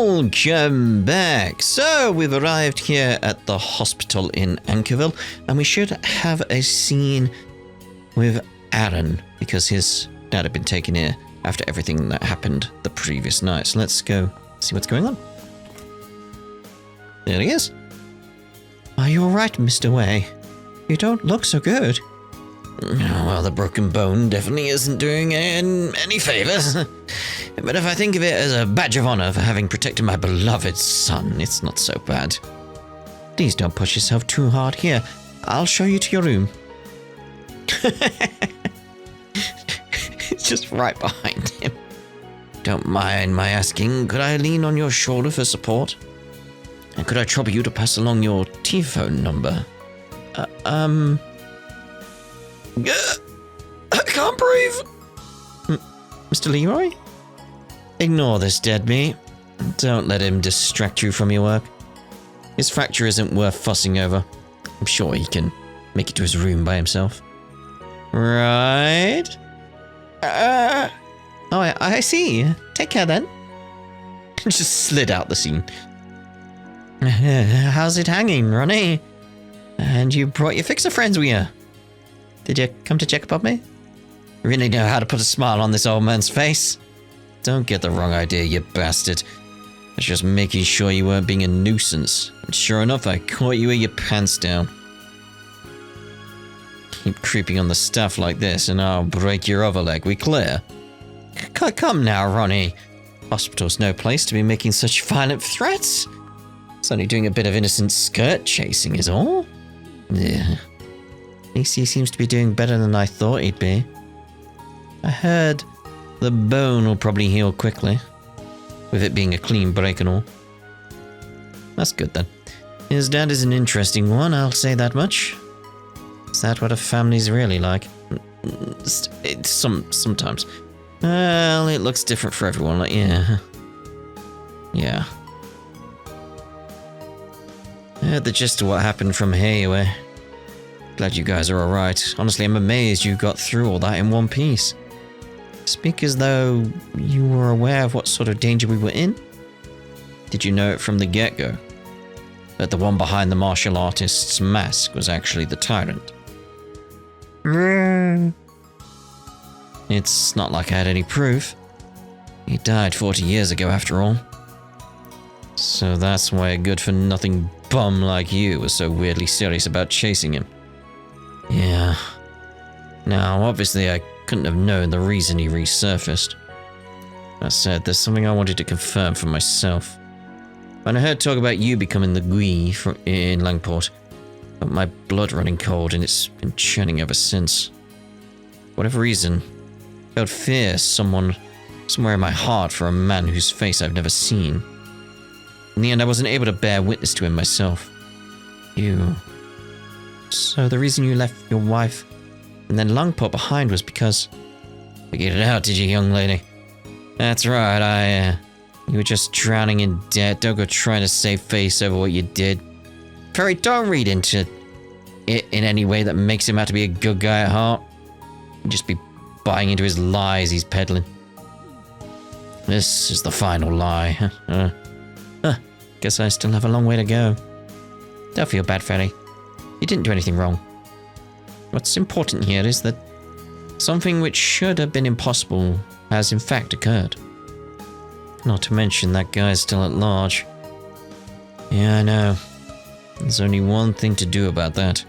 Welcome back! So, we've arrived here at the hospital in Ankerville, and we should have a scene with Aaron, because his dad had been taken here after everything that happened the previous night. So let's go see what's going on. There he is. Are you alright, Mr. Way? You don't look so good. Well, the broken bone definitely isn't doing any favours. But if I think of it as a badge of honour for having protected my beloved son, it's not so bad. Please don't push yourself too hard. Here, I'll show you to your room. It's just right behind him. Don't mind my asking, could I lean on your shoulder for support? And could I trouble you to pass along your telephone number? I can't breathe. Mr. Leroy? Ignore this deadbeat. Don't let him distract you from your work. His fracture isn't worth fussing over. I'm sure he can make it to his room by himself. Right? Oh, I see. Take care then. Just slid out the scene. How's it hanging, Ronnie? And you brought your fixer friends with you. Did you come to check up on me? Really know how to put a smile on this old man's face. Don't get the wrong idea, you bastard. I was just making sure you weren't being a nuisance. And sure enough, I caught you with your pants down. Keep creeping on the staff like this and I'll break your other leg. We clear? Come now, Ronnie. Hospital's no place to be making such violent threats. It's only doing a bit of innocent skirt chasing is all. Yeah. At least he seems to be doing better than I thought he'd be. I heard the bone will probably heal quickly, with it being a clean break and all. That's good then. His dad is an interesting one, I'll say that much. Is that what a family's really like? Sometimes. Well, it looks different for everyone, like, yeah. Yeah. I heard the gist of what happened from Hayway. Glad you guys are alright. Honestly, I'm amazed you got through all that in one piece. Speak as though you were aware of what sort of danger we were in? Did you know it from the get-go? That the one behind the martial artist's mask was actually the tyrant? It's not like I had any proof. He died 40 years ago after all. So that's why a good-for-nothing bum like you was so weirdly serious about chasing him. Yeah. Now, obviously I couldn't have known the reason he resurfaced. That said, there's something I wanted to confirm for myself. When I heard talk about you becoming the Gui in Langport, I felt my blood running cold and it's been churning ever since. For whatever reason, I felt fear somewhere in my heart for a man whose face I've never seen. In the end, I wasn't able to bear witness to him myself. You. So the reason you left your wife and then Langport behind was because... Figured it out, did you, young lady? That's right, you were just drowning in debt. Don't go trying to save face over what you did. Fairy, don't read into it in any way that makes him out to be a good guy at heart. You'd just be buying into his lies he's peddling. This is the final lie. Guess I still have a long way to go. Don't feel bad, Fairy. You didn't do anything wrong. What's important here is that something which should have been impossible has in fact occurred. Not to mention that guy's still at large. Yeah, I know. There's only one thing to do about that.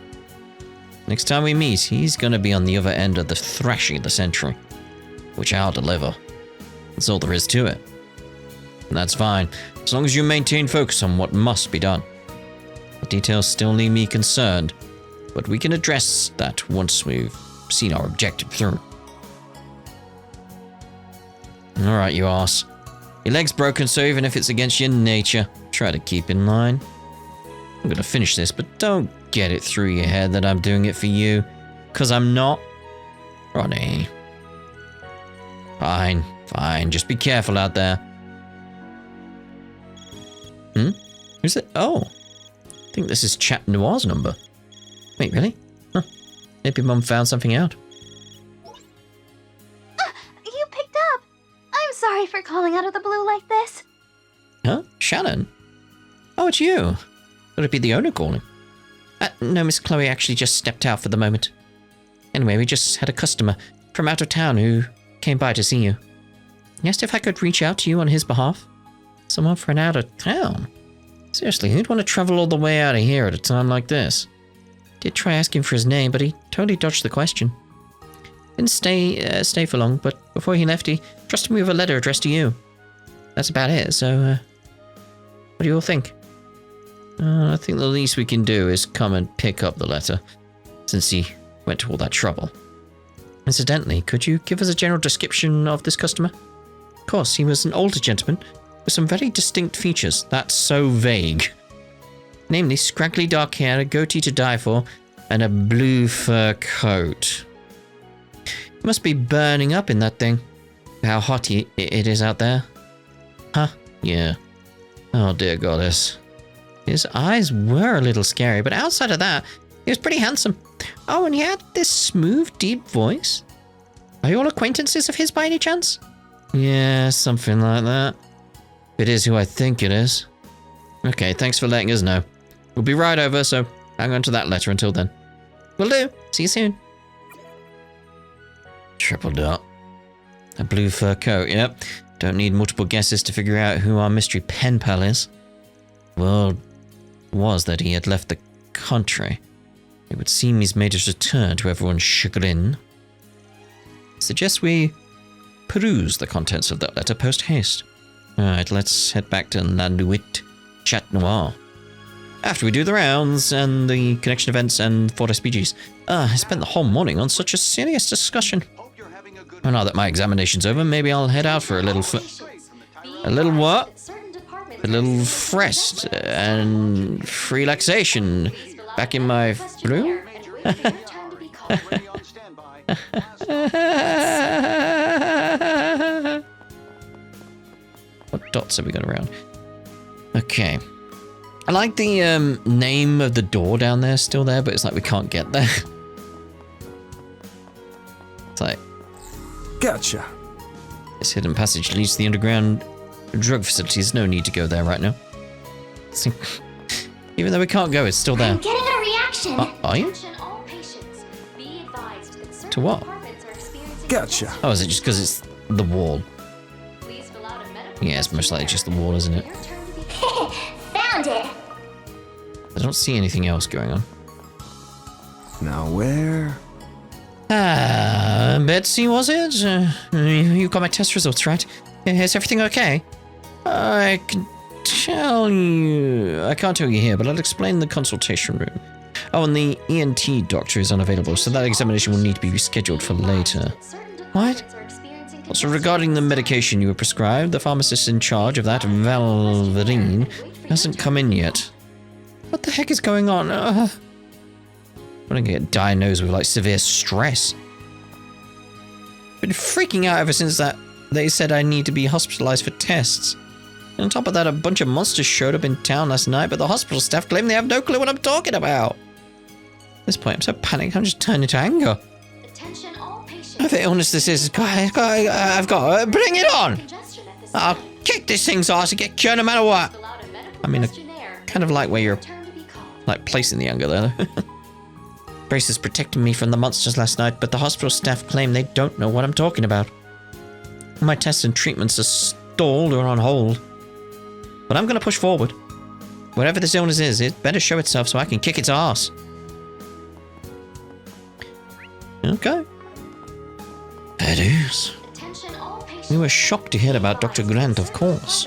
Next time we meet, he's gonna be on the other end of the thrashing of the century. Which I'll deliver. That's all there is to it. And that's fine, as long as you maintain focus on what must be done. The details still leave me concerned, but we can address that once we've seen our objective through. Alright, you arse. Your leg's broken, so even if it's against your nature, try to keep in line. I'm gonna finish this, but don't get it through your head that I'm doing it for you, 'cause I'm not. Ronnie. Fine, just be careful out there. Who's it? Oh. I think this is Chat Noir's number. Wait, really? Huh. Maybe Mum found something out. You picked up! I'm sorry for calling out of the blue like this. Huh? Shannon? Oh, it's you. Would it be the owner calling? No, Miss Chloe actually just stepped out for the moment. Anyway, we just had a customer from out of town who came by to see you. He asked if I could reach out to you on his behalf. Someone from out of town? Seriously, who'd want to travel all the way out of here at a time like this? Did try asking for his name, but he totally dodged the question. Didn't stay for long, but before he left, he trusted me with a letter addressed to you. That's about it, so, what do you all think? I think the least we can do is come and pick up the letter, since he went to all that trouble. Incidentally, could you give us a general description of this customer? Of course, he was an older gentleman with some very distinct features. That's so vague. Namely, scraggly dark hair, a goatee to die for, and a blue fur coat. He must be burning up in that thing. How hot it is out there. Huh? Yeah. Oh dear goddess. His eyes were a little scary, but outside of that, he was pretty handsome. Oh, and he had this smooth, deep voice. Are you all acquaintances of his by any chance? Yeah, something like that. It is who I think it is. Okay, thanks for letting us know. We'll be right over, so hang on to that letter until then. Will do. See you soon. Triple dot. A blue fur coat, yep. Don't need multiple guesses to figure out who our mystery pen pal is. Well, was that he had left the country. It would seem he's made his return to everyone's chagrin. Suggest we peruse the contents of that letter post-haste. Alright, let's head back to La Nuit Chat Noir. After we do the rounds and the connection events and 4 SPGs. I spent the whole morning on such a serious discussion. Well, now that my examination's over, maybe I'll head out for a little a little what? A little rest and relaxation back in my room? What dots have we got around? Okay. I like the name of the door down there still there, but it's like we can't get there. It's like... Gotcha. This hidden passage leads to the underground drug facilities. No need to go there right now. See, even though we can't go, it's still there. I'm getting a reaction. Are you? To what? Gotcha. Oh, is it just because it's the wall? Yeah, it's most likely just the wall, isn't it? Found it. I don't see anything else going on. Now where? Betsy, was it? You got my test results, right? Is everything okay? I can tell you... I can't tell you here, but I'll explain in the consultation room. Oh, and the ENT doctor is unavailable, so that examination will need to be rescheduled for later. What? Also, regarding the medication you were prescribed, the pharmacist in charge of that, Valverine, hasn't come in yet. What the heck is going on? I'm gonna get diagnosed with, like, severe stress. Been freaking out ever since that they said I need to be hospitalized for tests. And on top of that, a bunch of monsters showed up in town last night, but the hospital staff claim they have no clue what I'm talking about. At this point, I'm so panicked, I'm just turning to anger. Attention all patients. If the illness this is, I've got, bring it on! I'll kick this thing's ass and get cured no matter what. I mean, I kind of like where you're, like, placing the anger there. Braces protected me from the monsters last night, but the hospital staff claim they don't know what I'm talking about. My tests and treatments are stalled or on hold. But I'm going to push forward. Whatever this illness is, it better show itself so I can kick its ass. Okay. That is. We were shocked to hear about Dr. Grant, of course.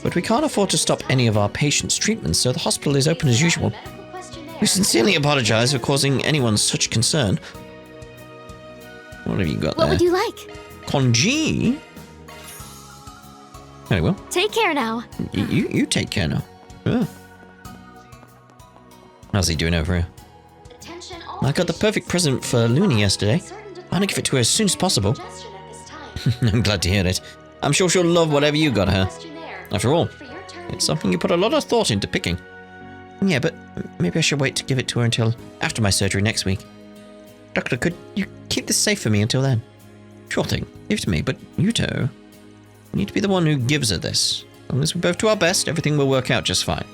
But we can't afford to stop any of our patients' treatments, so the hospital is open as usual. We sincerely apologize for causing anyone such concern. What have you got there? What would you like? Congee? Very well. Take care now. You take care now. Yeah. How's he doing over here? I got the perfect present for Looney yesterday. I want to give it to her as soon as possible. I'm glad to hear it. I'm sure she'll love whatever you got her. After all, it's something you put a lot of thought into picking. Yeah, but maybe I should wait to give it to her until after my surgery next week. Doctor, could you keep this safe for me until then? Sure thing. Give it to me, but you two... You need to be the one who gives her this. As long as we both do our best, everything will work out just fine.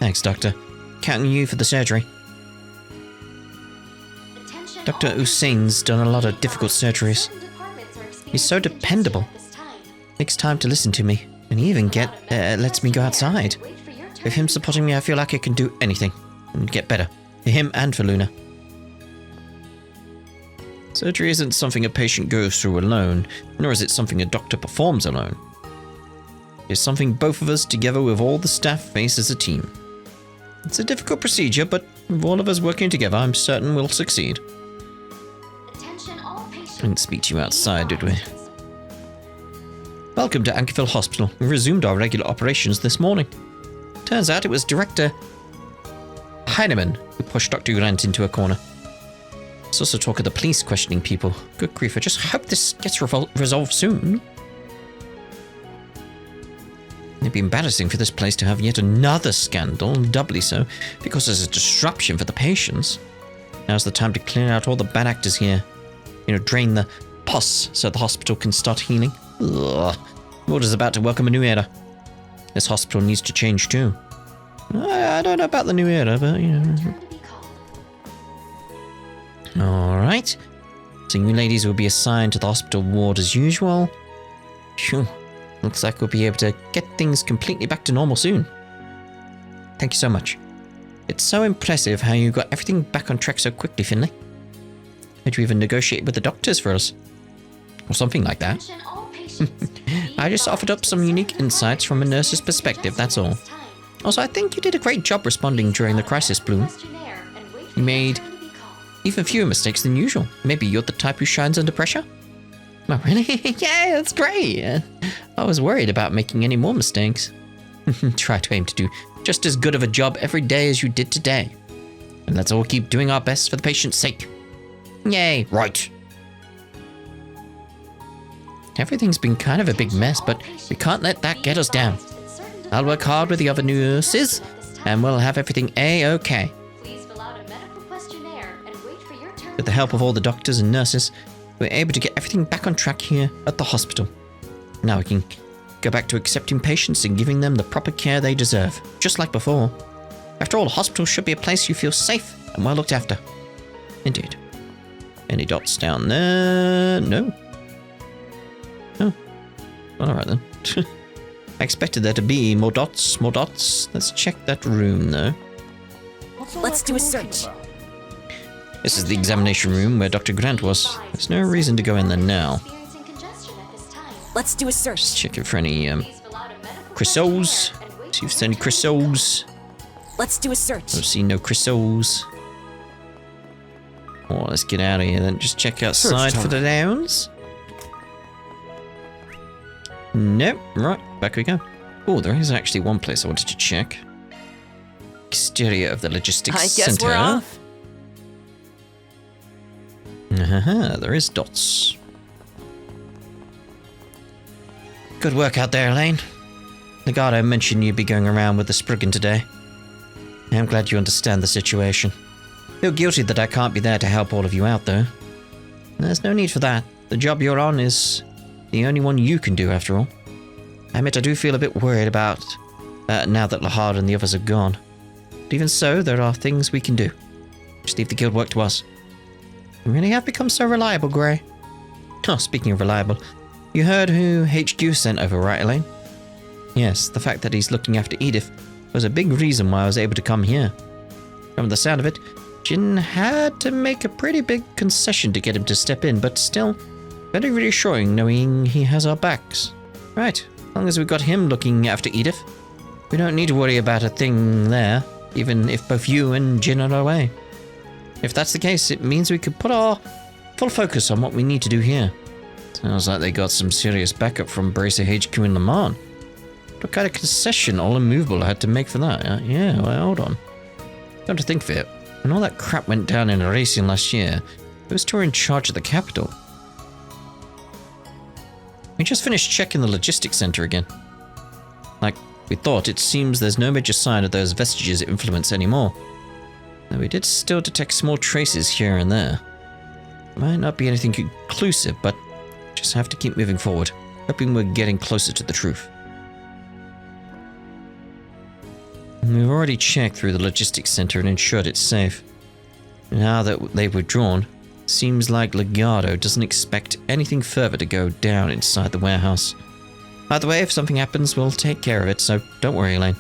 Thanks, Doctor. Counting you for the surgery. Dr. Hussein's done a lot of difficult surgeries. He's so dependable. Takes time to listen to me, and he even lets me go outside. With him supporting me, I feel like I can do anything and get better. For him and for Luna. Surgery isn't something a patient goes through alone, nor is it something a doctor performs alone. It's something both of us, together with all the staff, face as a team. It's a difficult procedure, but with all of us working together, I'm certain we'll succeed. Didn't speak to you outside, did we? Welcome to Ankerville Hospital. We resumed our regular operations this morning. Turns out it was Director Heinemann who pushed Dr. Grant into a corner. There's also talk of the police questioning people. Good grief, I just hope this gets resolved soon. It'd be embarrassing for this place to have yet another scandal, doubly so, because there's a disruption for the patients. Now's the time to clear out all the bad actors here. Drain the pus so the hospital can start healing. Ugh. The world is about to welcome a new era. This hospital needs to change too. I don't know about the new era, but Alright. So you ladies will be assigned to the hospital ward as usual. Phew. Looks like we'll be able to get things completely back to normal soon. Thank you so much. It's so impressive how you got everything back on track so quickly, Finley. Had you even negotiate with the doctors for us? Or something like that. I just offered up some unique insights from a nurse's perspective, that's all. Also, I think you did a great job responding during the crisis, Bloom. You made even fewer mistakes than usual. Maybe you're the type who shines under pressure? Oh, really? Yeah, that's great. I was worried about making any more mistakes. Try to aim to do just as good of a job every day as you did today. And let's all keep doing our best for the patient's sake. Yay, right. Everything's been kind of a big mess, but we can't let that get us down. I'll work hard with the other nurses, and we'll have everything A-OK. With the help of all the doctors and nurses, we're able to get everything back on track here at the hospital. Now we can go back to accepting patients and giving them the proper care they deserve, just like before. After all, a hospital should be a place you feel safe and well looked after. Indeed. Any dots down there? No. Oh. Alright then. I expected there to be more dots, more dots. Let's check that room though. Let's do a search. This is the examination room where Dr. Grant was. There's no reason to go in there now. Let's do a search. Just checking for any crystals. See if there's any crystals. Let's do a search. Don't see no crystals. Oh, let's get out of here then. Just check outside for the downs. Nope. Right, back we go. Oh, there is actually one place I wanted to check. Exterior of the logistics center. I guess we're off. There is dots. Good work out there, Elaine. Legato mentioned you'd be going around with the Spriggan today. I'm glad you understand the situation. Feel guilty that I can't be there to help all of you out, though. There's no need for that. The job you're on is the only one you can do, after all. I admit I do feel a bit worried about now that Lahad and the others are gone. But even so, there are things we can do. Just leave the guild work to us. You really have become so reliable, Grey. Oh, speaking of reliable, you heard who HQ sent over, right, Elaine? Yes, the fact that he's looking after Edith was a big reason why I was able to come here. From the sound of it, Jin had to make a pretty big concession to get him to step in, but still, very reassuring knowing he has our backs. Right, as long as we've got him looking after Edith, we don't need to worry about a thing there, even if both you and Jin are away. If that's the case, it means we could put our full focus on what we need to do here. Sounds like they got some serious backup from Bracer HQ in Le Mans. What kind of concession All Immovable had to make for that? Yeah, well, hold on. Come to think of it, when all that crap went down in racing last year, who was still in charge of the capital? We just finished checking the logistics center again. Like we thought, it seems there's no major sign of those vestiges of influence anymore. Though we did still detect small traces here and there. Might not be anything conclusive, but just have to keep moving forward, hoping we're getting closer to the truth. We've already checked through the logistics center and ensured it's safe. Now that they've withdrawn, seems like Legato doesn't expect anything further to go down inside the warehouse. Either way, if something happens, we'll take care of it, so don't worry, Elaine.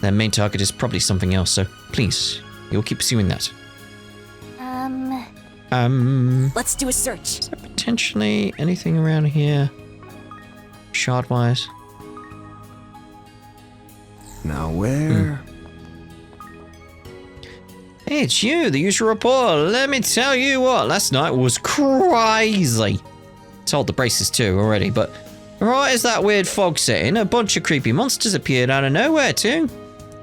Their main target is probably something else, so please, you'll keep pursuing that. Let's do a search. Is there potentially anything around here? Shard-wise? Now where? Hey, it's you, the usual report. Let me tell you what, last night was crazy. Told the braces too already, but right as that weird fog set in, a bunch of creepy monsters appeared out of nowhere too.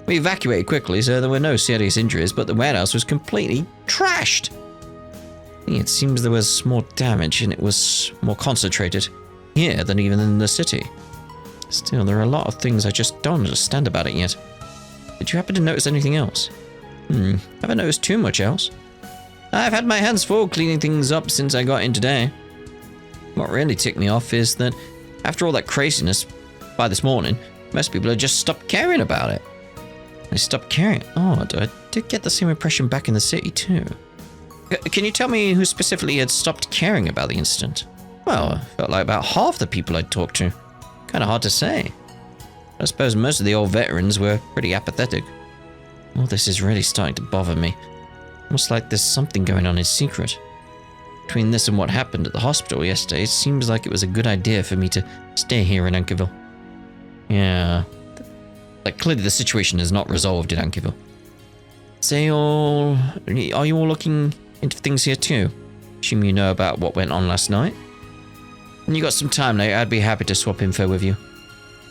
We evacuated quickly, so there were no serious injuries, but the warehouse was completely trashed. It seems there was more damage and it was more concentrated here than even in the city. Still, there are a lot of things I just don't understand about it yet. Did you happen to notice anything else? Haven't noticed too much else. I've had my hands full cleaning things up since I got in today. What really ticked me off is that after all that craziness by this morning, most people had just stopped caring about it. They stopped caring. Odd, I did get the same impression back in the city too. Can you tell me who specifically had stopped caring about the incident? Well, I felt like about half the people I'd talked to. Kind of hard to say. I suppose most of the old veterans were pretty apathetic. All this is really starting to bother me. Almost like there's something going on in secret. Between this and what happened at the hospital yesterday, it seems like it was a good idea for me to stay here in Ankerville. Yeah. Like, clearly the situation is not resolved in Ankerville. Are you all looking into things here too? Assume you know about what went on last night? When you got some time later, I'd be happy to swap info with you.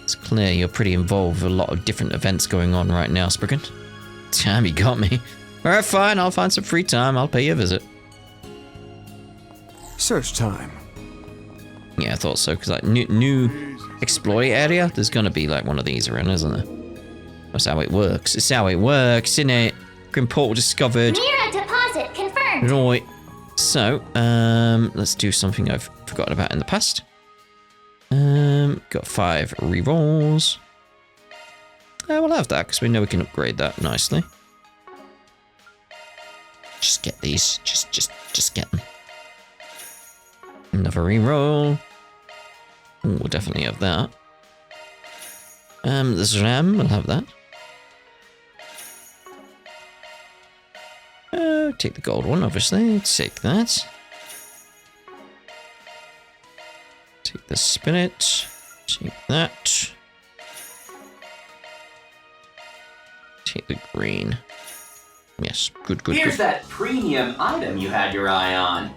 It's clear you're pretty involved with a lot of different events going on right now, Spriggan. Damn, you got me. Alright, fine, I'll find some free time, I'll pay you a visit. Search time. Yeah, I thought so, because like new exploit area, there's gonna be like one of these around, isn't there? That's how it works. It's how it works, isn't it? Grim portal discovered. Near a deposit confirmed. Right. So, let's do something I've forgotten about in the past. Got 5 rerolls. We'll have that because we know we can upgrade that nicely. Just get these. Just get them. Another reroll. Ooh, we'll definitely have that. This RAM, we'll have that. Take the gold one, obviously. Take that. Take the spirit. Take that. Take the green. Yes, good. Here's that premium item you had your eye on.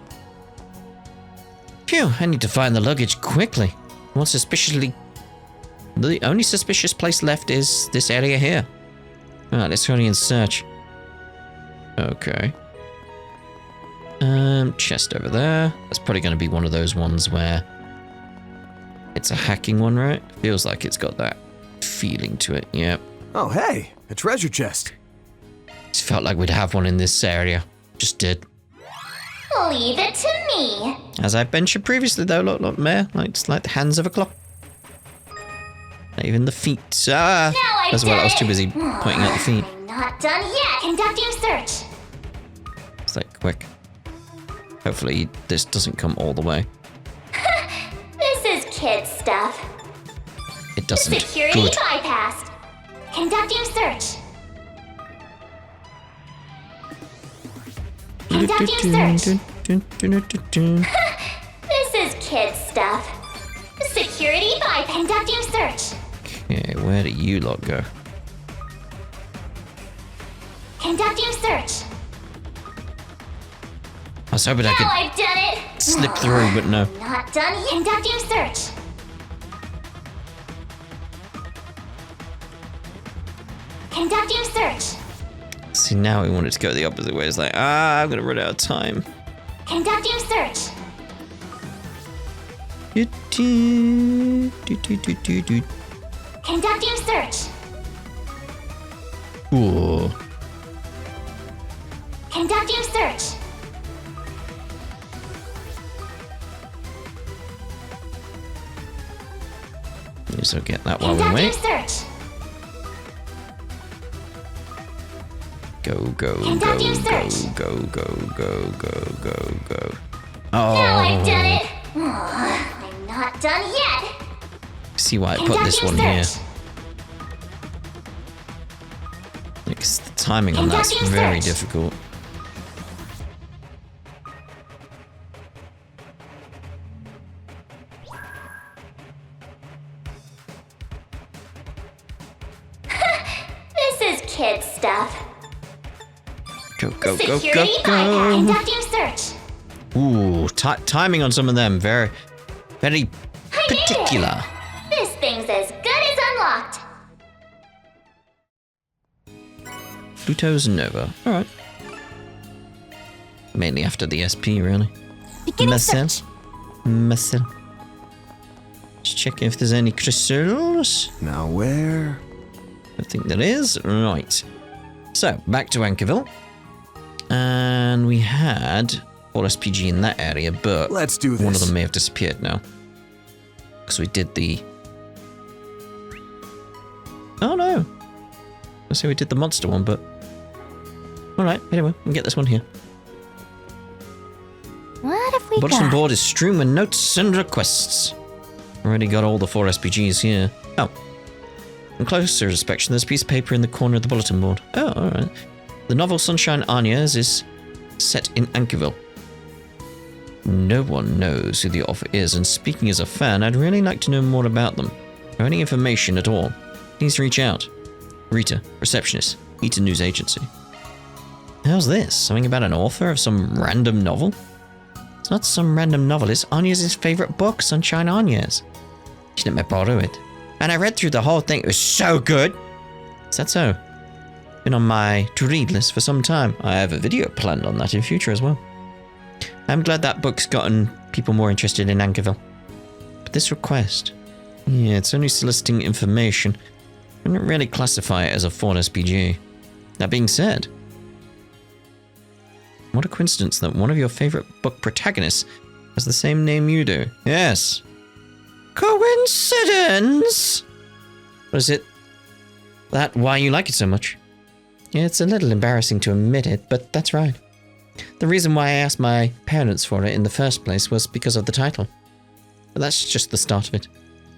Phew, I need to find the luggage quickly. The only suspicious place left is this area here. Alright, let's go and search. Okay. Chest over there. That's probably going to be one of those ones where it's a hacking one, right? Feels like it's got that feeling to it, yep. Oh, hey, a treasure chest. It felt like we'd have one in this area. Just did. Leave it to me. As I've mentioned previously though, look, Mare, like, it's like the hands of a clock. Not even the feet. Now I've That's why I was done too it. busy pointing out the feet. I'm not done yet. Conducting search. It's like, quick. Hopefully this doesn't come all the way. This is kid stuff. It doesn't. Security Good. bypassed. Conducting search. Conducting search. This is kid stuff. Security by conducting search. Okay, where do you lot go? Conducting search. I was hoping I Now could I've done it. slip through, but no. Not done yet. Conducting search. Conducting search. See, now we wanted to go the opposite way. It's like, I'm gonna run out of time. Conducting search. Conducting search. Ooh. Conducting search. So get that while we Conducting wait. search. Go, go, go, Conducting go, search. go, go, go, go, go, go. Now I've done Oh, it. I'm not done yet. see why I put this one Conducting here. search. Because the timing on that's Conducting very search. difficult. This is kid stuff. Go, go, go, Security go, bypass. go. Conducting search. Ooh, timing on some of them, very, very I did it. particular. This thing's as good as unlocked. Pluto's Nova. Alright. Mainly after the SP, really. Beginning Marcel. search. Marcel. Just checking if there's any crystals. Now where? I think there is. Right. So, back to Ankerville. And we had all SPG in that area, but Let's do this. one of them may have disappeared now. Because we did the... Oh no! I say we did the monster one, but... Alright, anyway, we can get this one here. What have we Bulletin got? board is strewn with notes and requests. Already got all the 4 SPGs here. Oh. On closer inspection, there's a piece of paper in the corner of the bulletin board. Oh, alright. The novel Sunshine Anya's is set in Ankerville. No one knows who the author is, and speaking as a fan, I'd really like to know more about them. Or any information at all. Please reach out. Rita, receptionist, Eaton News Agency. How's this? Something about an author of some random novel? It's not some random novel, it's Anya's favourite book, Sunshine Anya's. She let me borrow it. And I read through the whole thing, it was so good! Is that so? Been on my to-read list for some time. I have a video planned on that in future as well. I'm glad that book's gotten people more interested in Ankerville. But this request... Yeah, it's only soliciting information. I wouldn't really classify it as a 4 SPG. That being said... What a coincidence that one of your favourite book protagonists has the same name you do. Yes. Coincidence? What is it? That why you like it so much? Yeah, it's a little embarrassing to admit it, but that's right. The reason why I asked my parents for it in the first place was because of the title. But that's just the start of it.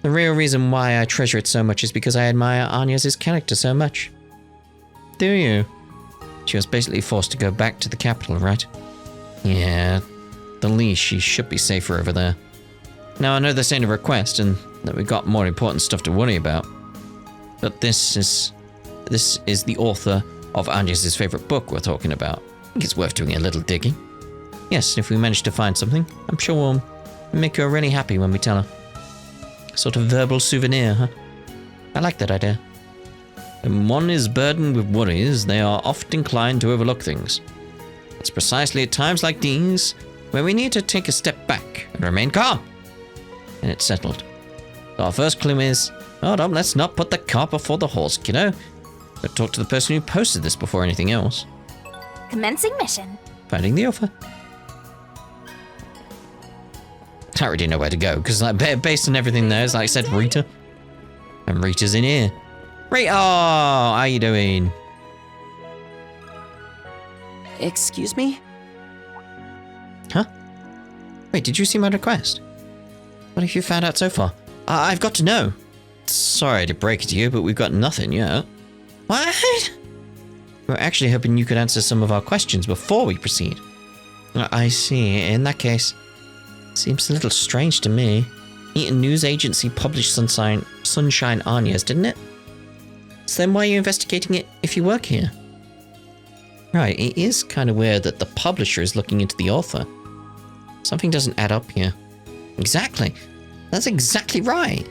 The real reason why I treasure it so much is because I admire Anya's character so much. Do you? She was basically forced to go back to the capital, right? Yeah, the least she should be safer over there. Now I know this ain't a request and that we've got more important stuff to worry about. But this is the author of Agnes' favourite book we're talking about. I think it's worth doing a little digging. Yes, if we manage to find something, I'm sure we'll make her really happy when we tell her. A sort of verbal souvenir, huh? I like that idea. When one is burdened with worries, they are often inclined to overlook things. It's precisely at times like these where we need to take a step back and remain calm. And it's settled. So our first clue is, hold on, let's not put the cart before the horse, kiddo. But talk to the person who posted this before anything else. Commencing mission. Finding the author. I already know where to go, because like, based on everything there, it's like I said, Rita. And Rita's in here. Rita, how you doing? Excuse me? Huh? Wait, did you see my request? What have you found out so far? I've got to know. Sorry to break it to you, but we've got nothing yet. What? We're actually hoping you could answer some of our questions before we proceed. I see. In that case, seems a little strange to me. Eaton News Agency published Sunshine Anya's, didn't it? So then why are you investigating it if you work here? Right, it is kind of weird that the publisher is looking into the author. Something doesn't add up here. Exactly. That's exactly right.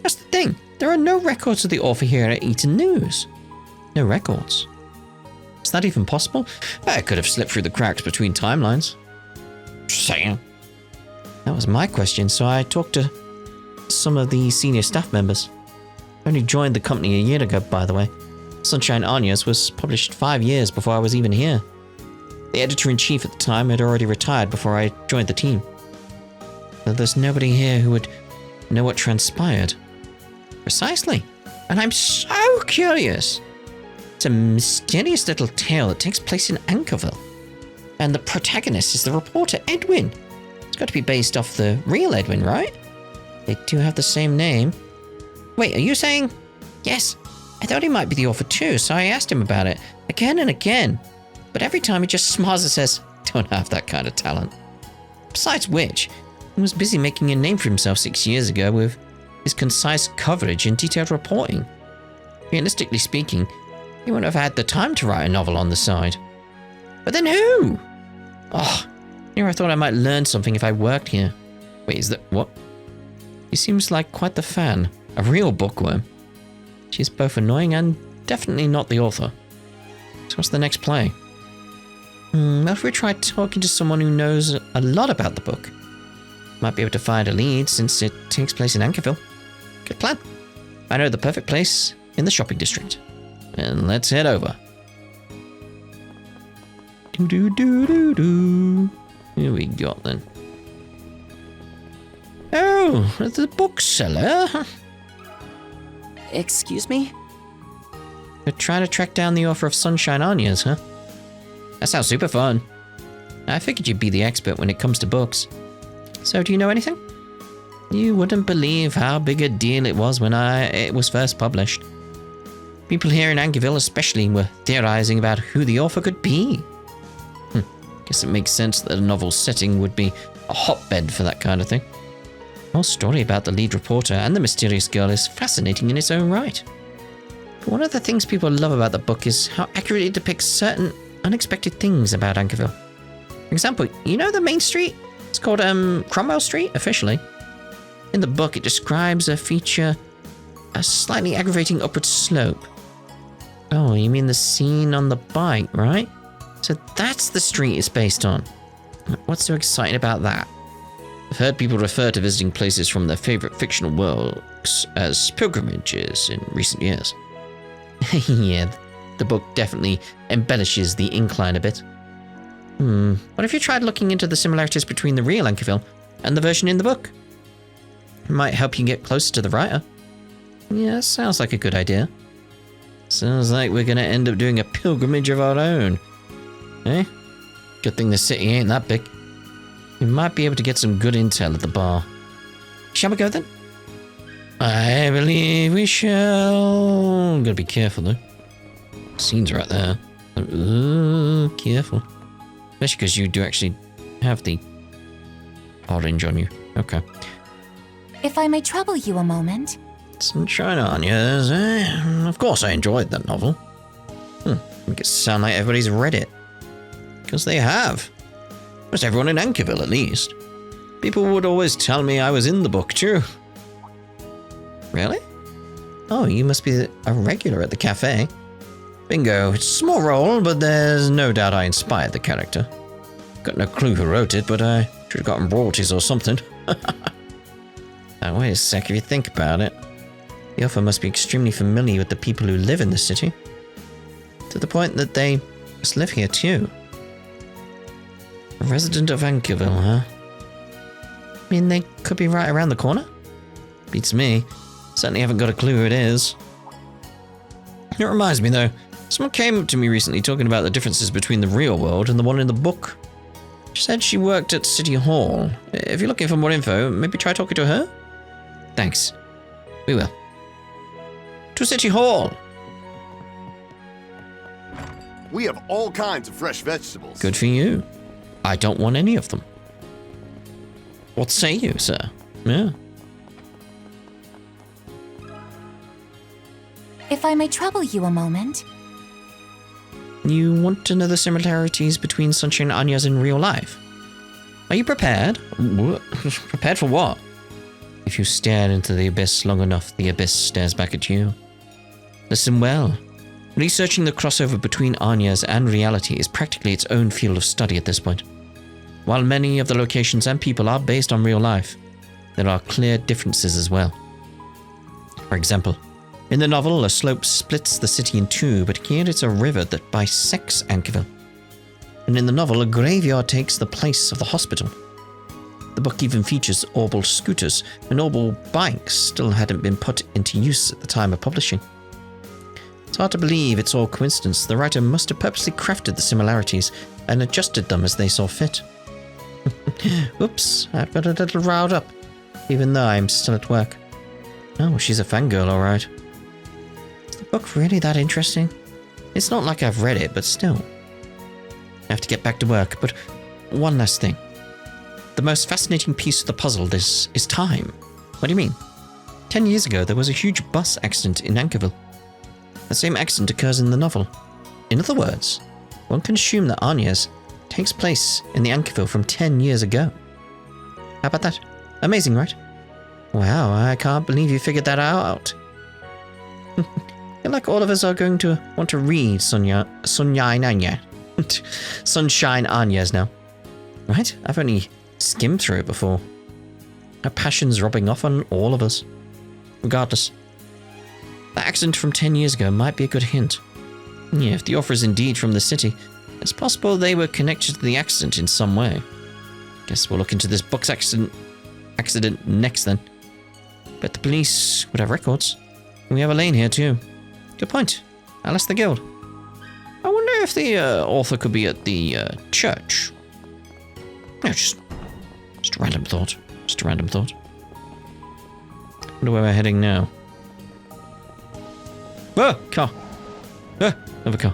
That's the thing. There are no records of the author here at Eaton News. No records. Is that even possible? I could have slipped through the cracks between timelines. Just saying. That was my question, so I talked to some of the senior staff members. I only joined the company a year ago, by the way. Sunshine Anya's was published 5 years before I was even here. The editor-in-chief at the time had already retired before I joined the team. But there's nobody here who would know what transpired. Precisely. And I'm so curious. It's a mysterious little tale that takes place in Ankerville. And the protagonist is the reporter, Edwin. It's got to be based off the real Edwin, right? They do have the same name. Wait, are you saying? Yes, I thought he might be the author too, so I asked him about it again and again. But every time he just smiles and says, don't have that kind of talent. Besides which, he was busy making a name for himself 6 years ago with his concise coverage and detailed reporting. Realistically speaking, he wouldn't have had the time to write a novel on the side. But then who? Oh, here I thought I might learn something if I worked here. Wait, is that what? He seems like quite the fan. A real bookworm. She's both annoying and definitely not the author. So what's the next play? What if we try talking to someone who knows a lot about the book? Might be able to find a lead since it takes place in Ankerville. Good plan. I know the perfect place in the shopping district. And let's head over. Do. Here we go then. Oh, the bookseller. Excuse me? You're trying to track down the author of Sunshine Anya's, huh? That sounds super fun. I figured you'd be the expert when it comes to books. So, do you know anything? You wouldn't believe how big a deal it was when it was first published. People here in Ankerville especially were theorizing about who the author could be. Guess it makes sense that a novel setting would be a hotbed for that kind of thing. The whole story about the lead reporter and the mysterious girl is fascinating in its own right. But one of the things people love about the book is how accurately it depicts certain unexpected things about Ankerville. For example, you know the main street? It's called Cromwell Street, officially. In the book, it describes a feature, a slightly aggravating upward slope. Oh, you mean the scene on the bike, right? So that's the street it's based on. What's so exciting about that? I've heard people refer to visiting places from their favorite fictional works as pilgrimages in recent years. Yeah, the book definitely embellishes the incline a bit. What if you tried looking into the similarities between the real Ankerville and the version in the book? It might help you get closer to the writer. Yeah, sounds like a good idea. Sounds like we're gonna end up doing a pilgrimage of our own. Eh? Good thing the city ain't that big. We might be able to get some good intel at the bar. Shall we go then? I believe we shall. Gotta be careful though. Scene's right there. Careful. Especially because you do actually have the orange on you. Okay. If I may trouble you a moment. Sunshine Anya's, eh? Of course I enjoyed that novel. Make it sound like everybody's read it. Because they have. Most everyone in Ankerville, at least. People would always tell me I was in the book, too. Really? Oh, you must be a regular at the cafe. Bingo, it's a small role, but there's no doubt I inspired the character. Got no clue who wrote it, but I should have gotten royalties or something. Now, wait a sec, if you think about it. The author must be extremely familiar with the people who live in the city. To the point that they must live here too. A resident of Ankerville, huh? I mean, they could be right around the corner? Beats me. Certainly haven't got a clue who it is. It reminds me though, someone came up to me recently talking about the differences between the real world and the one in the book. She said she worked at City Hall. If you're looking for more info, maybe try talking to her? Thanks. We will. To City Hall! We have all kinds of fresh vegetables. Good for you. I don't want any of them. What say you, sir? Yeah. If I may trouble you a moment. You want to know the similarities between Sunshine Anya's in real life? Are you prepared? Prepared for what? If you stare into the abyss long enough, the abyss stares back at you. Listen well. Researching the crossover between Anya's and reality is practically its own field of study at this point. While many of the locations and people are based on real life, there are clear differences as well. For example, in the novel, a slope splits the city in two, but here it's a river that bisects Ankerville. And in the novel, a graveyard takes the place of the hospital. The book even features orbal scooters, and orbal bikes still hadn't been put into use at the time of publishing. It's hard to believe it's all coincidence. The writer must have purposely crafted the similarities and adjusted them as they saw fit. Oops, I've got a little riled up, even though I'm still at work. Oh, she's a fangirl, alright. Is the book really that interesting? It's not like I've read it, but still. I have to get back to work, but one last thing. The most fascinating piece of the puzzle is time. What do you mean? 10 years ago, there was a huge bus accident in Ankerville. The same accident occurs in the novel. In other words, one can assume that Agnes takes place in the Ankerville from 10 years ago. How about that? Amazing, right? Wow, I can't believe you figured that out. I feel like all of us are going to want to read Sunshine Agnes now. Right? I've only skimmed through it before. Her passion's rubbing off on all of us. Regardless, the accident from 10 years ago might be a good hint. Yeah, if the author is indeed from the city, it's possible they were connected to the accident in some way. Guess we'll look into this book's accident next then. Bet the police would have records. We have a lane here too. Good point. I'll ask the guild. I wonder if the author could be at the church. No, just a random thought. Just a random thought. Wonder where we're heading now. Whoa! Car! Another car.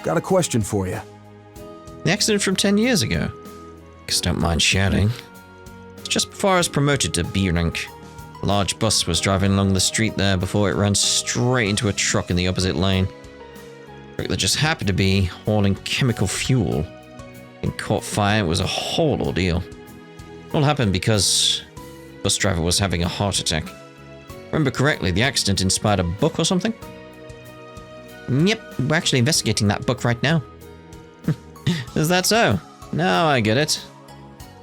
Got a question for you. The accident from 10 years ago. Guess don't mind sharing. It's just before I was promoted to B rank. A large bus was driving along the street there before it ran straight into a truck in the opposite lane. Truck that just happened to be hauling chemical fuel. It caught fire. It was a whole ordeal. It all happened because the bus driver was having a heart attack. Remember correctly, the accident inspired a book or something? Yep, we're actually investigating that book right now. Is that so? Now I get it.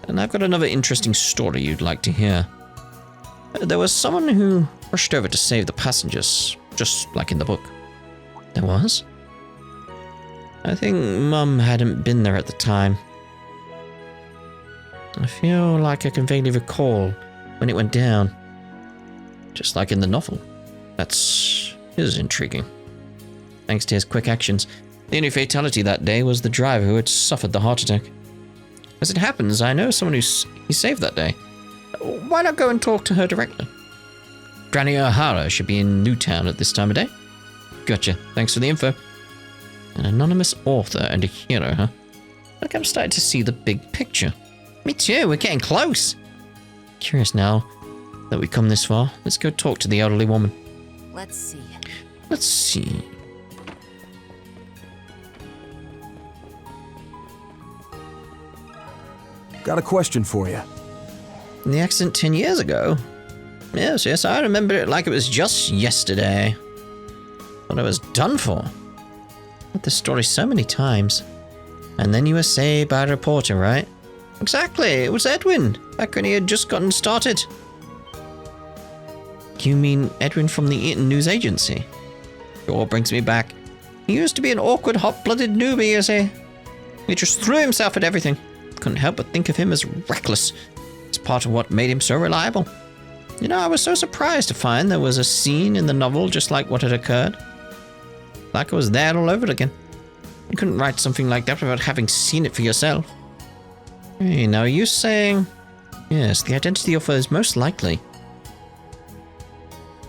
And I've got another interesting story you'd like to hear. There was someone who rushed over to save the passengers, just like in the book. There was? I think Mum hadn't been there at the time. I feel like I can vaguely recall when it went down. Just like in the novel. This is intriguing. Thanks to his quick actions, the only fatality that day was the driver who had suffered the heart attack. As it happens, I know someone he saved that day. Why not go and talk to her directly? Granny O'Hara should be in Newtown at this time of day. Gotcha. Thanks for the info. An anonymous author and a hero, huh? Look, I'm starting to see the big picture. Me too, we're getting close. Curious now that we've come this far. Let's go talk to the elderly woman. Let's see. Let's see. Got a question for you. The accident 10 years ago? Yes, I remember it like it was just yesterday. Thought I was done for. Heard the story so many times. And then you were saved by a reporter, right? Exactly, it was Edwin, back when he had just gotten started. You mean Edwin from the Eaton News Agency? Sure brings me back. He used to be an awkward, hot-blooded newbie, you see. He just threw himself at everything. Couldn't help but think of him as reckless. It's part of what made him so reliable. You know, I was so surprised to find there was a scene in the novel just like what had occurred. Like I was there all over again. You couldn't write something like that without having seen it for yourself. Hey, now are you saying... Yes, the identity of her is most likely...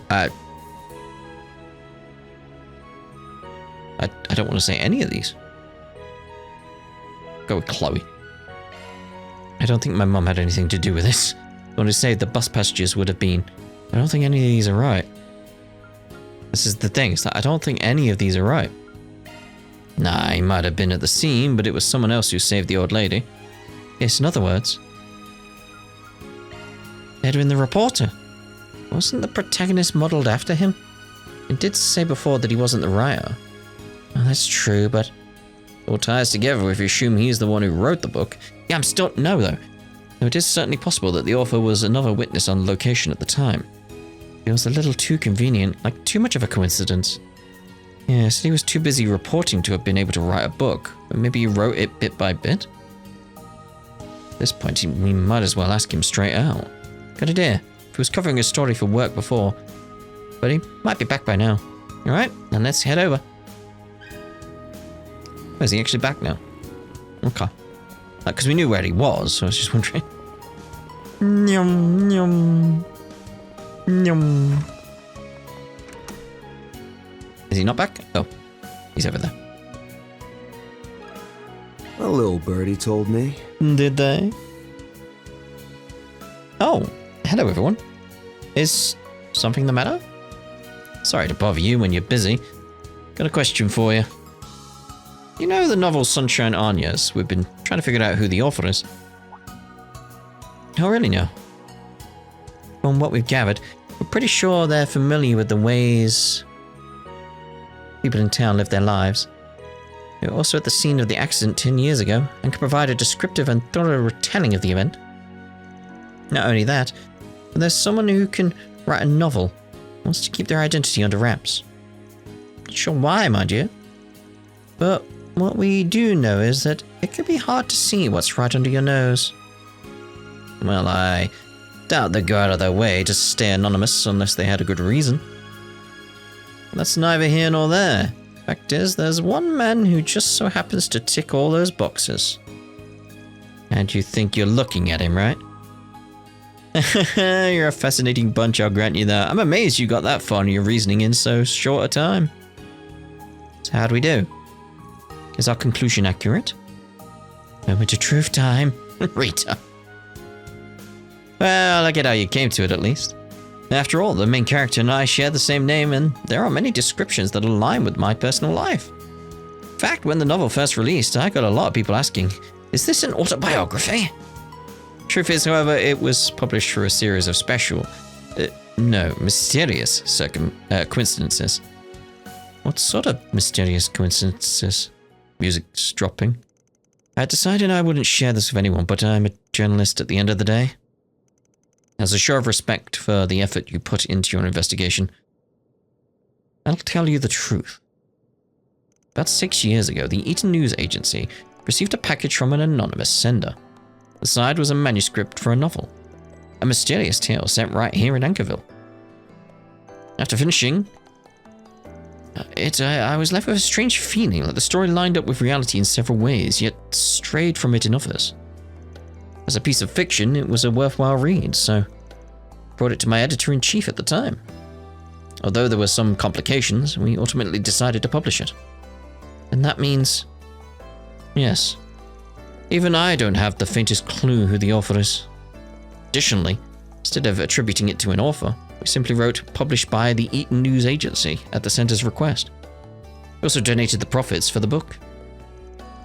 I don't want to say any of these. Go with Chloe. I don't think my mum had anything to do with this. The one who saved the bus passengers would have been. I don't think any of these are right. This is the thing, is that I don't think any of these are right. Nah, he might have been at the scene, but it was someone else who saved the old lady. Yes, in other words... Edwin the reporter. Wasn't the protagonist modelled after him? It did say before that he wasn't the writer. Oh, that's true, but... It all ties together if you assume he's the one who wrote the book. Yeah, I'm still... No, though. Though it is certainly possible that the author was another witness on location at the time. It was a little too convenient, like too much of a coincidence. Yes, he was too busy reporting to have been able to write a book, but maybe he wrote it bit by bit? At this point, we might as well ask him straight out. Good idea. He was covering his story for work before, but he might be back by now. Alright, then let's head over. Oh, is he actually back now? Okay. Because we knew where he was, so I was just wondering. Nyum, nyum. Nyum. Is he not back? Oh, he's over there. A little birdie told me. Did they? Oh, hello everyone. Is something the matter? Sorry to bother you when you're busy. Got a question for you. You know the novel Sunshine Agnes? We've been trying to figure out who the author is. Oh, really now? From what we've gathered, we're pretty sure they're familiar with the ways people in town live their lives. They were also at the scene of the accident 10 years ago and can provide a descriptive and thorough retelling of the event. Not only that, but there's someone who can write a novel, wants to keep their identity under wraps. Not sure why, mind you. But what we do know is that it can be hard to see what's right under your nose. Well, I doubt they'd go out of their way to stay anonymous unless they had a good reason. That's neither here nor there. Fact is, there's one man who just so happens to tick all those boxes. And you think you're looking at him, right? You're a fascinating bunch, I'll grant you that. I'm amazed you got that far in your reasoning in so short a time. So how do we do? Is our conclusion accurate? Moment of truth time. Rita. Well, I get how you came to it at least. After all, the main character and I share the same name, and there are many descriptions that align with my personal life. In fact, when the novel first released, I got a lot of people asking, is this an autobiography? Truth is, however, it was published through a series of mysterious coincidences. What sort of mysterious coincidences? Music's dropping. I decided I wouldn't share this with anyone, but I'm a journalist at the end of the day. As a show of respect for the effort you put into your investigation, I'll tell you the truth. About 6 years ago, the Eaton News Agency received a package from an anonymous sender. Inside was a manuscript for a novel, a mysterious tale set right here in Anchorville. After finishing I was left with a strange feeling that the story lined up with reality in several ways, yet strayed from it in others. As a piece of fiction, it was a worthwhile read, so I brought it to my editor-in-chief at the time. Although there were some complications, we ultimately decided to publish it. And that means... yes. Even I don't have the faintest clue who the author is. Additionally, instead of attributing it to an author, we simply wrote published by the Eaton News Agency at the center's request. We also donated the profits for the book.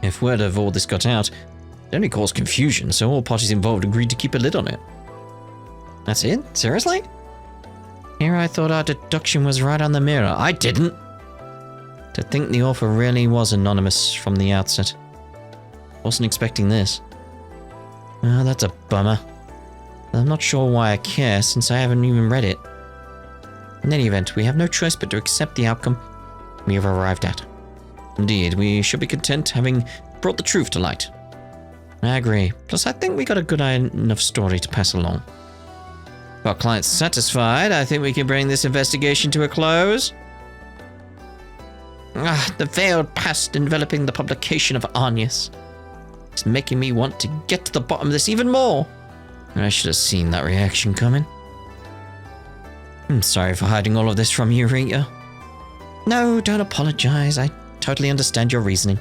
If word of all this got out, it only caused confusion, so all parties involved agreed to keep a lid on it. That's it? Seriously? Here I thought our deduction was right on the mirror. I didn't! To think the author really was anonymous from the outset. Wasn't expecting this. Oh, that's a bummer. I'm not sure why I care, since I haven't even read it. In any event, we have no choice but to accept the outcome we have arrived at. Indeed, we should be content having brought the truth to light. I agree. Plus, I think we got a good enough story to pass along. If our client's satisfied, I think we can bring this investigation to a close. The veiled past enveloping the publication of Agnes. It's making me want to get to the bottom of this even more. I should have seen that reaction coming. I'm sorry for hiding all of this from you, Rita. No, don't apologize. I totally understand your reasoning.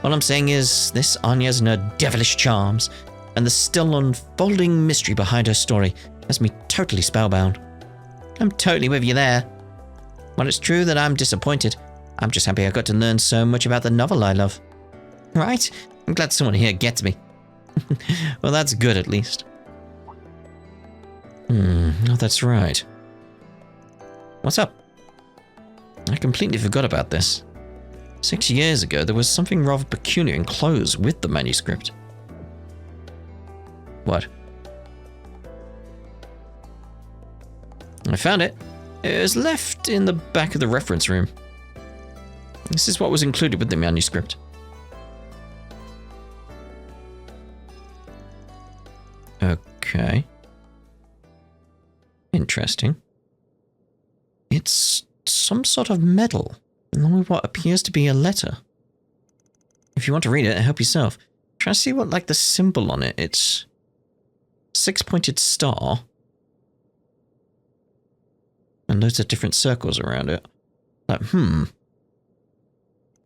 All I'm saying is, this Agnes and her devilish charms, and the still unfolding mystery behind her story, has me totally spellbound. I'm totally with you there. While it's true that I'm disappointed, I'm just happy I got to learn so much about the novel I love. Right? I'm glad someone here gets me. Well, that's good at least. Oh, that's right. What's up? I completely forgot about this. 6 years ago, there was something rather peculiar enclosed with the manuscript. What? I found it. It was left in the back of the reference room. This is what was included with the manuscript. Okay. Interesting. It's some sort of medal, along with what appears to be a letter. If you want to read it, help yourself. Try to see what, like, the symbol on it. It's a 6-pointed star. And loads of different circles around it. Like,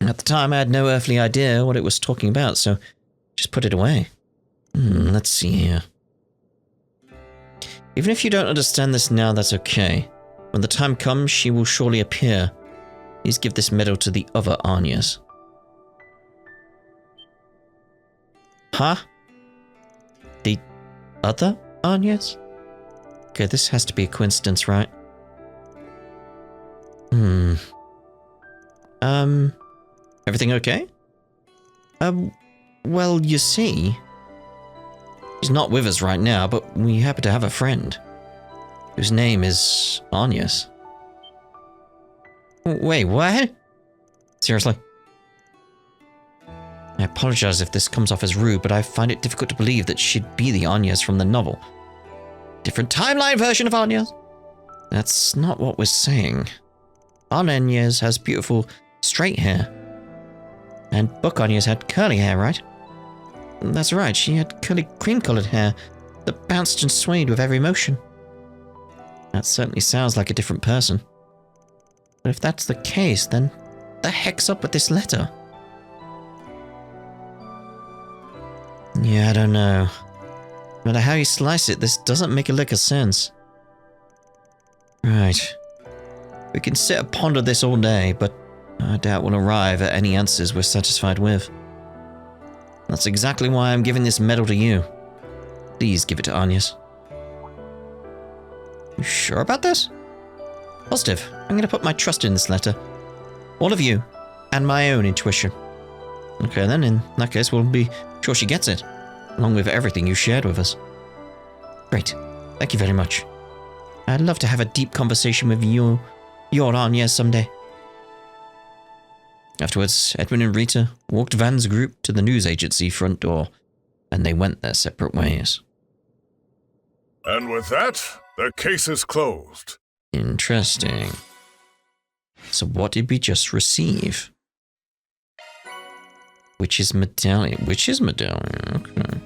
At the time, I had no earthly idea what it was talking about, so just put it away. Let's see here. Even if you don't understand this now, that's okay. When the time comes, she will surely appear. Please give this medal to the other Agnes. Huh? The other Agnes? Okay, this has to be a coincidence, right? Everything okay? Well, you see, she's not with us right now, but we happen to have a friend whose name is Agnes. Wait, what? Seriously? I apologize if this comes off as rude, but I find it difficult to believe that she'd be the Agnes from the novel. Different timeline version of Agnes? That's not what we're saying. Our Agnes has beautiful straight hair. And Book Agnes had curly hair, right? That's right, she had curly cream-colored hair that bounced and swayed with every motion. That certainly sounds like a different person. But if that's the case, then the heck's up with this letter? Yeah, I don't know. No matter how you slice it, this doesn't make a lick of sense. Right. We can sit and ponder this all day, but I doubt we'll arrive at any answers we're satisfied with. That's exactly why I'm giving this medal to you. Please give it to Agnes. You sure about this? Positive. I'm going to put my trust in this letter. All of you, and my own intuition. Okay then, in that case, we'll be sure she gets it, along with everything you shared with us. Great. Thank you very much. I'd love to have a deep conversation with your Agnes someday. Afterwards, Edwin and Rita walked Van's group to the news agency front door, and they went their separate ways. And with that, the case is closed. Interesting. So what did we just receive? Witch's medallion. Witch's medallion, okay.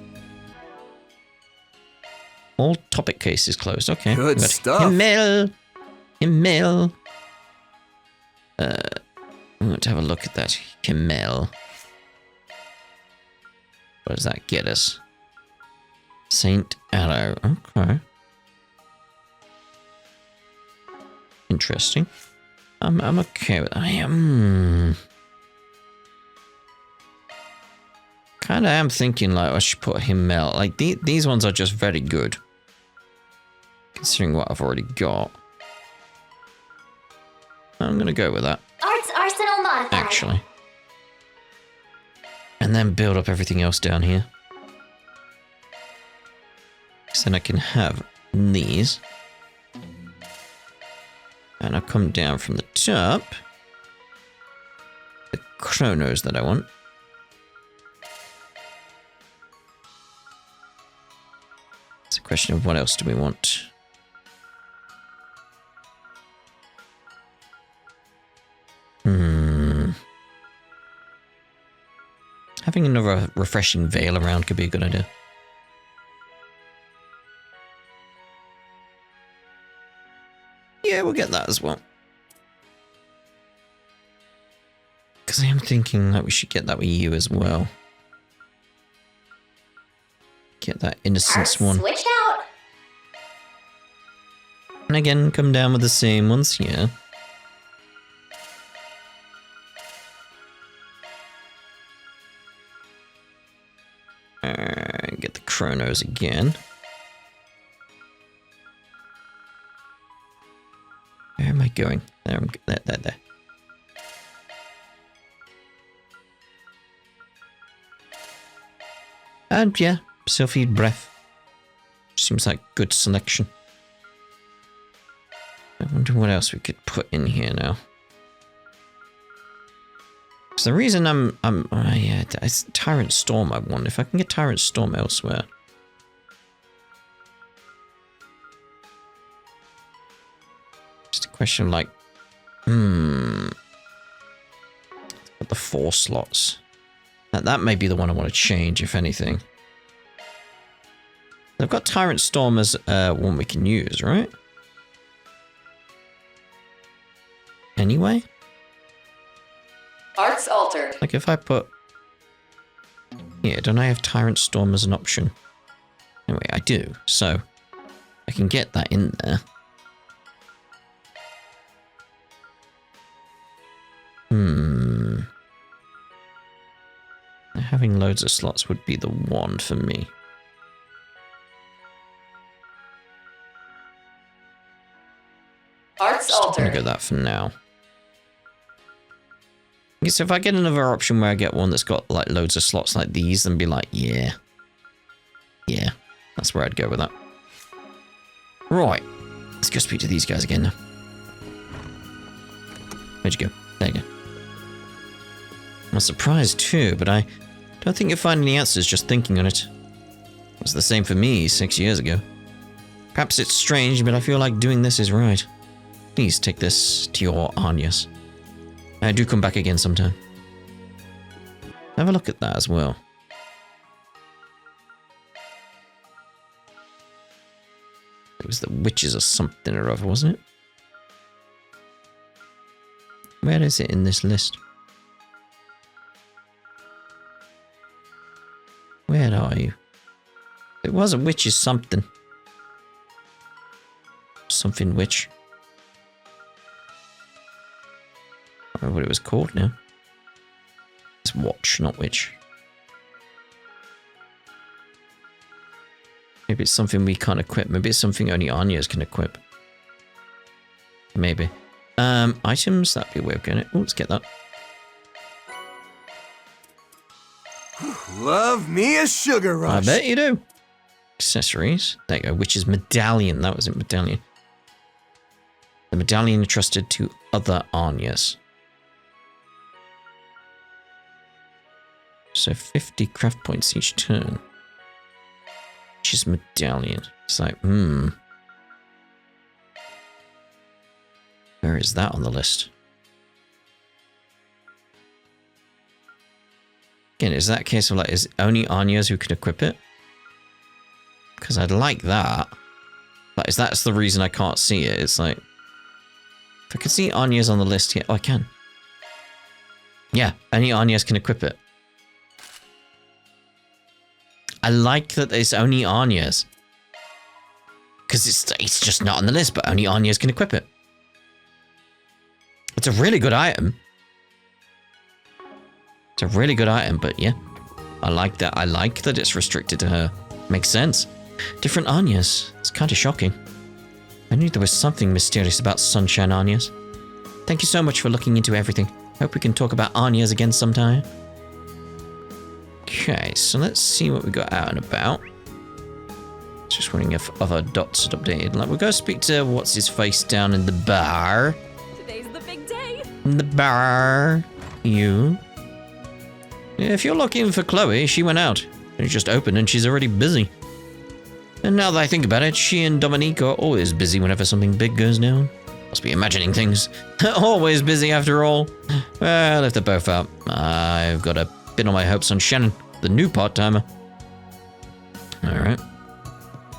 All topic cases closed, okay. Good stuff. Email. I'm going to have a look at that Himmel. What does that get us? Saint Arrow. Okay. Interesting. I'm okay with that. I am. Kind of am thinking like I should put Himmel. Like these ones are just very good, considering what I've already got. I'm gonna go with that. Arts Arsenal modified. Actually. And then build up everything else down here. So then I can have these. And I'll come down from the top. The chronos that I want. It's a question of what else do we want? Having another refreshing veil around could be a good idea. Yeah, we'll get that as well. Because I am thinking that we should get that with you as well. Get that innocence one. Switched out. And again, come down with the same ones here. Get the chronos again. Where am I going? There, there. And yeah, Sylphid Breath. Seems like good selection. I wonder what else we could put in here now. So the reason yeah, it's Tyrant Storm I want. If I can get Tyrant Storm elsewhere. question like, got the 4 slots. That may be the one I want to change, if anything. I've got Tyrant Storm as one we can use, right? Anyway? Arts altered. Like if I put... Yeah, don't I have Tyrant Storm as an option? Anyway, I do, so I can get that in there. Having loads of slots would be the one for me. Arts Just altered. gonna go that for now. I guess if I get another option where I get one that's got like loads of slots like these, then be like, yeah, that's where I'd go with that. Right, let's go speak to these guys again now. Where'd you go? There you go. I'm surprised too, but I don't think you'll find any answers just thinking on it. It was the same for me 6 years ago. Perhaps it's strange, but I feel like doing this is right. Please take this to your Agnes. Do come back again sometime. Have a look at that as well. It was the witches or something or other, wasn't it? Where is it in this list? Where are you? It was a witch's something. Something witch. I don't know what it was called now. It's watch, not witch. Maybe it's something we can't equip. Maybe it's something only Agnes can equip. Maybe. Items, that'd be a way of getting it. Oh, let's get that. Love me a sugar rush. I bet you do. Accessories. There you go. Witch's medallion. That was it, medallion. The medallion entrusted to other Agnes. So 50 craft points each turn. Witch's medallion. It's like, Where is that on the list? Again, is that a case of like, is only Agnes who can equip it? Because I'd like that. But is that the reason I can't see it? It's like, if I could see Agnes on the list here, oh, I can. Yeah, only Agnes can equip it. I like that it's only Agnes. Because it's just not on the list, but only Agnes can equip it. It's a really good item. It's a really good item, but yeah. I like that. I like that it's restricted to her. Makes sense. Different Agnes. It's kind of shocking. I knew there was something mysterious about Sunshine Agnes. Thank you so much for looking into everything. Hope we can talk about Agnes again sometime. Okay, so let's see what we got out and about. Just wondering if other dots had updated. Like, we'll go speak to what's his face down in the bar. Today's the big day. In the bar. You. If you're looking for Chloe, she went out. It just opened and she's already busy. And now that I think about it, she and Dominique are always busy whenever something big goes down. Must be imagining things. Always busy after all. Well, if they're both out, I've got a bit on my hopes on Shannon, the new part-timer. Alright.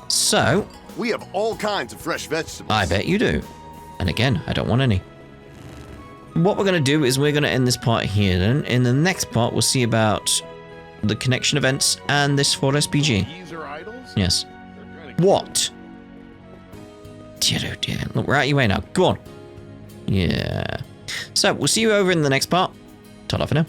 So... We have all kinds of fresh vegetables. I bet you do. And again, I don't want any. What we're going to do is we're going to end this part here then. In the next part, we'll see about the connection events and this 4SPG. These are idols? Yes. What? Dear, oh dear. Look, we're out your way now. Go on. Yeah. So, we'll see you over in the next part. Ta-da for now.